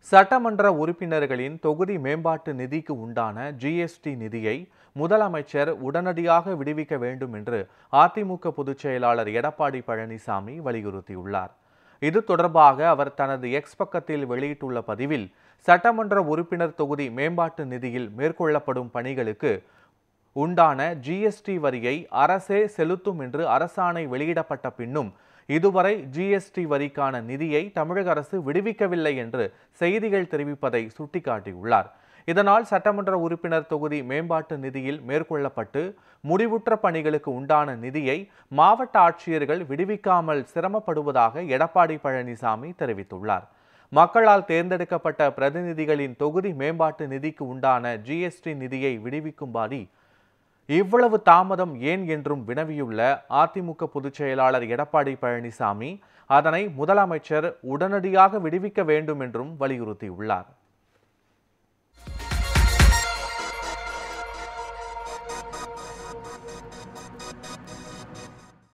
சட்டமன்ற உறுப்பினர்களின் தொகுதி மேம்பாட்டு நிதிக்கு உண்டான ஜிஎஸ்டி நிதியை முதலமைச்சர் உடனடியாக விடுவிக்க வேண்டும் என்று அதிமுக பொதுச் செயலாளர் எடப்பாடி பழனிசாமி வலியுறுத்தியுள்ளார். இது தொடர்பாக அவர் தனது எக்ஸ் பக்கத்தில் வெளியிட்டுள்ள பதிவில், சட்டமன்ற உறுப்பினர் தொகுதி மேம்பாட்டு நிதியில் மேற்கொள்ளப்படும் பணிகளுக்கு உண்டான ஜிஎஸ்டி வரியை அரசே செலுத்தும் என்று அரசாணை வெளியிடப்பட்ட பின்னும் இதுவரை ஜிஎஸ்டி வரிக்கான நிதியை தமிழக அரசு விடுவிக்கவில்லை என்று செய்திகள் தெரிவிப்பதை சுட்டிக்காட்டியுள்ளார். இதனால் சட்டமன்ற உறுப்பினர் தொகுதி மேம்பாட்டு நிதியில் மேற்கொள்ளப்பட்டு முடிவுற்ற பணிகளுக்கு உண்டான நிதியை மாவட்ட ஆட்சியர்கள் விடுவிக்காமல் சிரமப்படுவதாக எடப்பாடி பழனிசாமி தெரிவித்துள்ளார். மக்களால் தேர்ந்தெடுக்கப்பட்ட பிரதிநிதிகளின் தொகுதி மேம்பாட்டு நிதிக்கு உண்டான ஜிஎஸ்டி நிதியை விடுவிக்கும்படி இவ்வளவு தாமதம் ஏன் என்றும் வினவியுள்ள அதிமுக பொதுச் செயலாளர் எடப்பாடி பழனிசாமி அதனை முதலமைச்சர் உடனடியாக விடுவிக்க வேண்டும் என்றும் வலியுறுத்தியுள்ளார்.